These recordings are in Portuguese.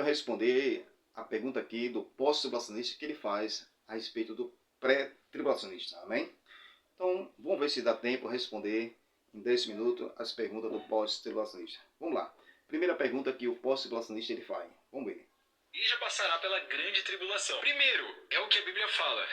primeiro responder a pergunta aqui do pós-tribulacionista que ele faz a respeito do pré-tribulacionista. Amém? Então, vamos ver se dá tempo de responder em 10 minutos as perguntas do pós-tribulacionista. Vamos lá. Primeira pergunta que o pós-tribulacionista ele faz. Vamos ver. E já passará pela grande tribulação. Primeiro, é o que a Bíblia fala.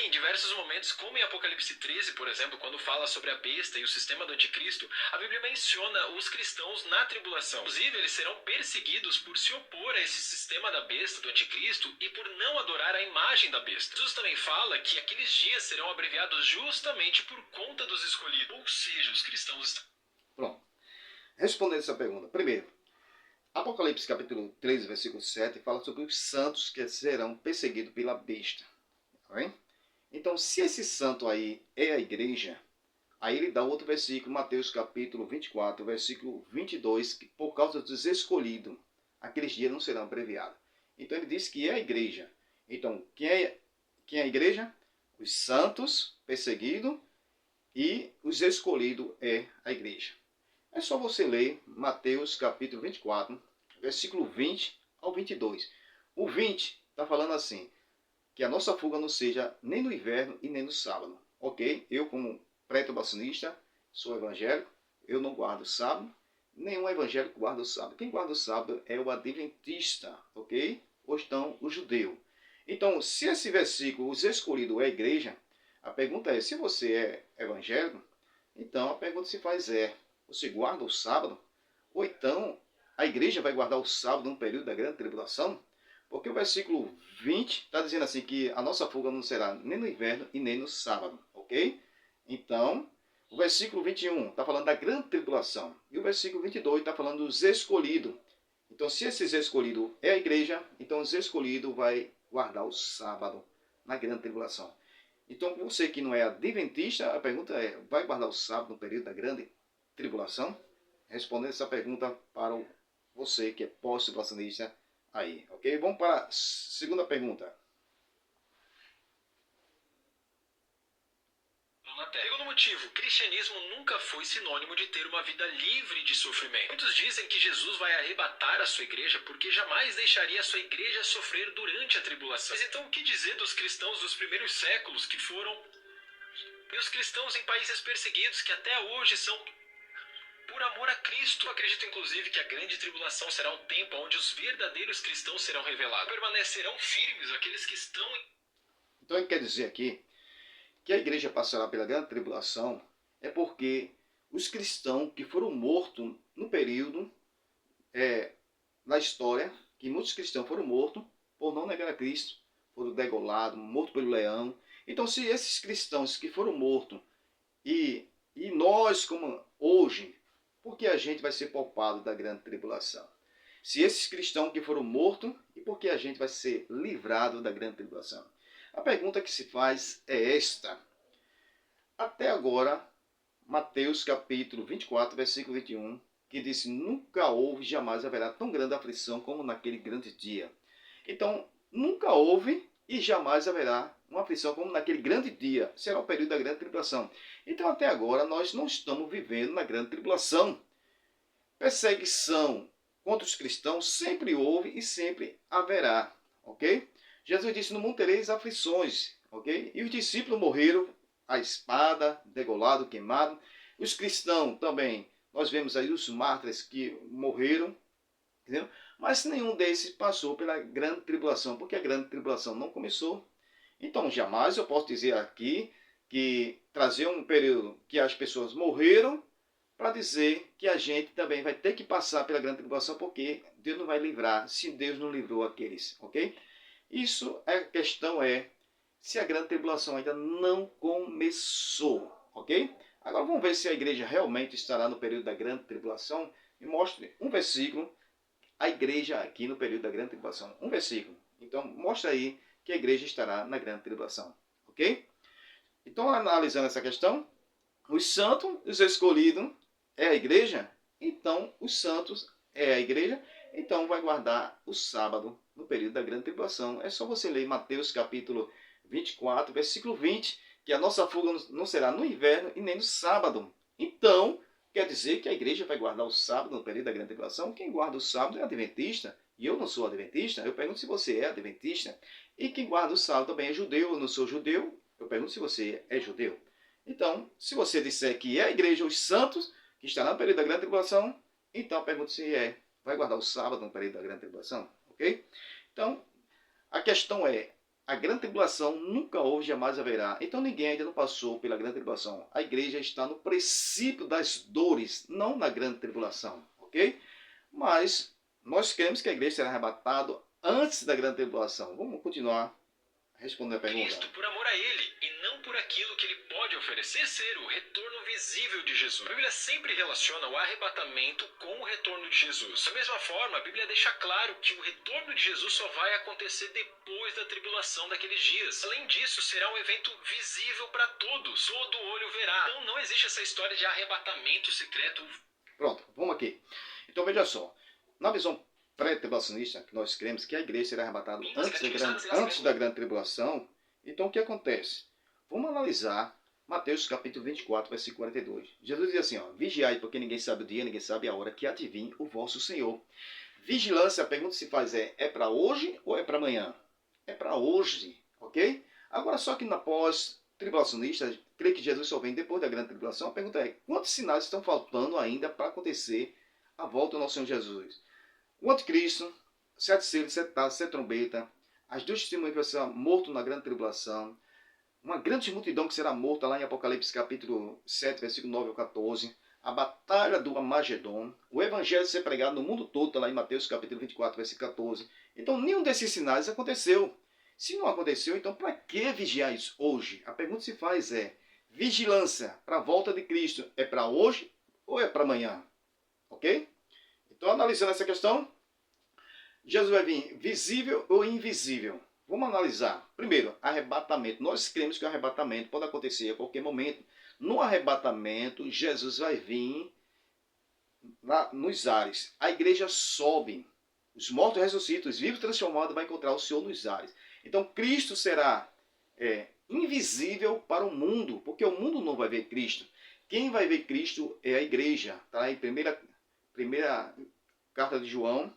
Em diversos momentos, como em Apocalipse 13, por exemplo, quando fala sobre a besta e o sistema do anticristo, a Bíblia menciona os cristãos na tribulação. Inclusive, eles serão perseguidos por se opor a esse sistema da besta, do anticristo, e por não adorar a imagem da besta. Jesus também fala que aqueles dias serão abreviados justamente por conta dos escolhidos. Ou seja, os cristãos... Pronto. Respondendo essa pergunta. Primeiro, Apocalipse capítulo 13, versículo 7, fala sobre os santos que serão perseguidos pela besta. Tá bem? Então, se esse santo aí é a igreja, aí ele dá outro versículo, Mateus capítulo 24, versículo 22, que por causa dos escolhidos, aqueles dias não serão abreviados. Então, ele diz que é a igreja. Então, quem é a igreja? Os santos perseguidos e os escolhidos é a igreja. É só você ler Mateus capítulo 24, versículo 20 ao 22. O 20 está falando assim, que a nossa fuga não seja nem no inverno e nem no sábado. Ok? Eu, como pré-tribulacionista, sou evangélico, eu não guardo o sábado, nenhum evangélico guarda o sábado. Quem guarda o sábado é o adventista, ok? Ou então o judeu. Então, se esse versículo, os escolhidos é a igreja, a pergunta é, se você é evangélico, então a pergunta se faz é, você guarda o sábado? Ou então a igreja vai guardar o sábado no período da grande tribulação? Porque o versículo 20 está dizendo assim que a nossa fuga não será nem no inverno e nem no sábado, ok? Então, o versículo 21 está falando da grande tribulação. E o versículo 22 está falando dos escolhidos. Então, se esses escolhidos é a igreja, então os escolhidos vai guardar o sábado na grande tribulação. Então, você que não é adventista, a pergunta é, vai guardar o sábado no período da grande tribulação? Respondendo essa pergunta para você que é pós-tribulacionista aí, ok? Vamos para a segunda pergunta. Segundo motivo, o cristianismo nunca foi sinônimo de ter uma vida livre de sofrimento. Muitos dizem que Jesus vai arrebatar a sua igreja porque jamais deixaria a sua igreja sofrer durante a tribulação. Mas então o que dizer dos cristãos dos primeiros séculos que foram... E os cristãos em países perseguidos que até hoje são... por amor a Cristo. Eu acredito, inclusive, que a grande tribulação será um tempo onde os verdadeiros cristãos serão revelados. Permanecerão firmes aqueles que estão... Então, ele quer dizer aqui que a igreja passará pela grande tribulação é porque os cristãos que foram mortos no período, na história, que muitos cristãos foram mortos por não negar a Cristo, foram degolados, mortos pelo leão. Então, se esses cristãos que foram mortos e nós, como hoje, por que a gente vai ser poupado da grande tribulação? Se esses cristãos que foram mortos, e por que a gente vai ser livrado da grande tribulação? A pergunta que se faz é esta. Até agora, Mateus capítulo 24, versículo 21, que diz, nunca houve, jamais haverá tão grande aflição como naquele grande dia. Então, nunca houve e jamais haverá uma aflição como naquele grande dia. Será o período da grande tribulação. Então, até agora, nós não estamos vivendo na grande tribulação. Perseguição contra os cristãos sempre houve e sempre haverá, ok? Jesus disse, no mundo tereis aflições, ok? E os discípulos morreram à espada, degolado, queimado. Os cristãos também, nós vemos aí os mártires que morreram, entendeu? Mas nenhum desses passou pela grande tribulação, porque a grande tribulação não começou. Então, jamais eu posso dizer aqui que trazer um período que as pessoas morreram para dizer que a gente também vai ter que passar pela grande tribulação, porque Deus não vai livrar, se Deus não livrou aqueles, ok? Isso, a questão é se a grande tribulação ainda não começou, ok? Agora vamos ver se a igreja realmente estará no período da grande tribulação. Me mostre um versículo, a igreja aqui no período da grande tribulação. Um versículo. Então, mostra aí que a igreja estará na grande tribulação, ok? Então, analisando essa questão, os santos, os escolhidos, é a igreja? Então, os santos é a igreja? Então, vai guardar o sábado no período da grande tribulação. É só você ler Mateus capítulo 24, versículo 20, que a nossa fuga não será no inverno e nem no sábado. Então, quer dizer que a igreja vai guardar o sábado no período da grande tribulação? Quem guarda o sábado é adventista e eu não sou adventista, eu pergunto se você é adventista. E quem guarda o sábado também é judeu, eu não sou judeu, eu pergunto se você é judeu. Então, se você disser que é a igreja, os santos, que estará no período da grande tribulação, então eu pergunto se vai guardar o sábado no período da grande tribulação, ok? Então, a questão é, a grande tribulação nunca houve, jamais haverá. Então ninguém ainda não passou pela grande tribulação. A igreja está no princípio das dores, não na grande tribulação, ok? Mas nós queremos que a igreja será arrebatada antes da grande tribulação. Vamos continuar respondendo a pergunta. Cristo por amor a ele e não por aquilo que ele pode oferecer ser o retorno visível de Jesus. A Bíblia sempre relaciona o arrebatamento com o retorno de Jesus. Da mesma forma, a Bíblia deixa claro que o retorno de Jesus só vai acontecer depois da tribulação daqueles dias. Além disso, será um evento visível para todos. Todo olho verá. Então não existe essa história de arrebatamento secreto. Pronto, vamos aqui. Então veja só, na visão pré-tribulacionista, que nós cremos que a igreja será arrebatada antes da grande tribulação, então o que acontece? Vamos analisar Mateus capítulo 24, versículo 42. Jesus diz assim, ó, vigiai, porque ninguém sabe o dia, ninguém sabe a hora que há de vir o vosso Senhor. Vigilância, a pergunta que se faz é para hoje ou é para amanhã? É para hoje, ok? Agora, só que na pós-tribulacionista, crê que Jesus só vem depois da grande tribulação, a pergunta é, quantos sinais estão faltando ainda para acontecer a volta do nosso Senhor Jesus? O anticristo, 7 selos, 7 taças, 7 trombetas, as duas testemunhas que vai ser morto na grande tribulação, uma grande multidão que será morta lá em Apocalipse capítulo 7, versículo 9 ao 14, a batalha do Armagedon, o evangelho ser pregado no mundo todo, lá em Mateus capítulo 24, versículo 14. Então, nenhum desses sinais aconteceu. Se não aconteceu, então para que vigiar isso hoje? A pergunta que se faz é, vigilância para a volta de Cristo é para hoje ou é para amanhã? Ok? Então, analisando essa questão, Jesus vai vir visível ou invisível? Vamos analisar. Primeiro, arrebatamento. Nós cremos que o arrebatamento pode acontecer a qualquer momento. No arrebatamento, Jesus vai vir nos ares. A igreja sobe. Os mortos ressuscitam, os vivos transformados vão encontrar o Senhor nos ares. Então, Cristo será invisível para o mundo, porque o mundo não vai ver Cristo. Quem vai ver Cristo é a igreja. Está em primeira carta de João,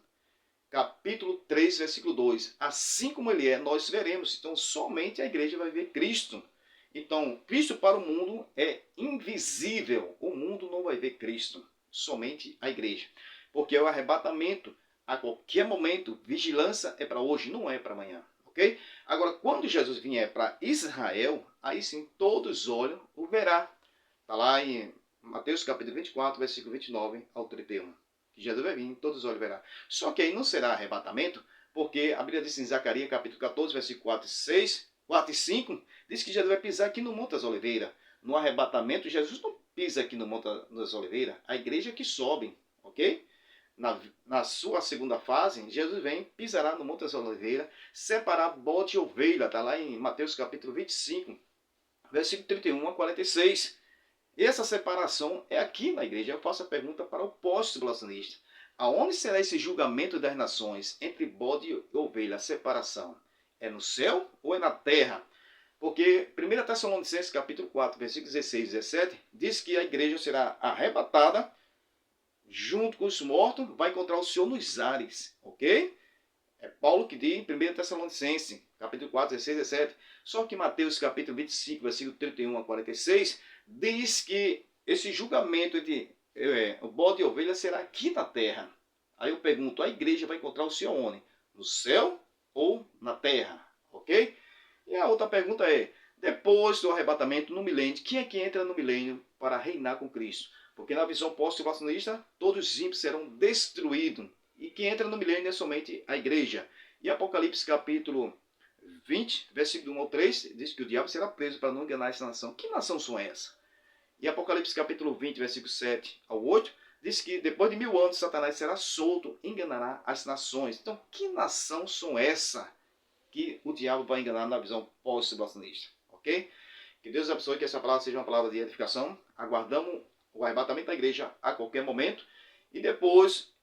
capítulo 3, versículo 2. Assim como ele é, nós veremos. Então, somente a igreja vai ver Cristo. Então, Cristo para o mundo é invisível. O mundo não vai ver Cristo. Somente a igreja. Porque é o arrebatamento. A qualquer momento, vigilância é para hoje, não é para amanhã. Ok? Agora, quando Jesus vier para Israel, aí sim todos olham o verá. Está lá em Mateus capítulo 24, versículo 29 ao 31. Que Jesus vai vir, todos os olhos verá. Só que aí não será arrebatamento, porque a Bíblia diz em Zacarias capítulo 14, versículo 4 e 5, diz que Jesus vai pisar aqui no Monte das Oliveiras. No arrebatamento, Jesus não pisa aqui no Monte das Oliveiras, a igreja que sobe, ok? Na sua segunda fase, Jesus vem, pisará no Monte das Oliveiras, separar bode e ovelha, está lá em Mateus capítulo 25, versículo 31 a 46. Essa separação é aqui na igreja. Eu faço a pergunta para o pós-tribulacionista. Aonde será esse julgamento das nações entre bode e ovelha, a separação? É no céu ou é na terra? Porque 1 Tessalonicenses capítulo 4, versículos 16 e 17, diz que a igreja será arrebatada junto com os mortos, vai encontrar o Senhor nos ares, ok? É Paulo que diz em 1 Tessalonicenses, capítulo 4, 16 e 17. Só que Mateus capítulo 25, versículo 31 a 46, diz que esse julgamento entre o bode e a ovelha será aqui na terra. Aí eu pergunto, a igreja vai encontrar o Senhor onde? No céu ou na terra? Ok? E a outra pergunta é, depois do arrebatamento no milênio, quem é que entra no milênio para reinar com Cristo? Porque na visão pós-tribulacionista, todos os ímpios serão destruídos. E quem entra no milênio é somente a igreja. E Apocalipse capítulo 20, versículo 1 ao 3, diz que o diabo será preso para não enganar essa nação. Que nação são essas? E Apocalipse capítulo 20, versículo 7 ao 8, diz que depois de 1000 anos Satanás será solto e enganará as nações. Então, que nação são essa que o diabo vai enganar na visão pós-tribulacionista? Ok? Que Deus abençoe, que essa palavra seja uma palavra de edificação. Aguardamos o arrebatamento da igreja a qualquer momento. E depois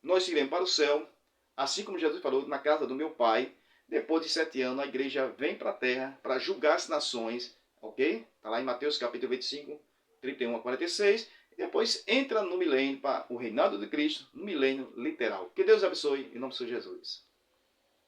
nós iremos para o céu, assim como Jesus falou, na casa do meu Pai. Depois de 7 anos, a igreja vem para a terra para julgar as nações, ok? Está lá em Mateus capítulo 25, 31 a 46. E depois entra no milênio, para o reinado de Cristo, no milênio literal. Que Deus abençoe, em nome de Jesus.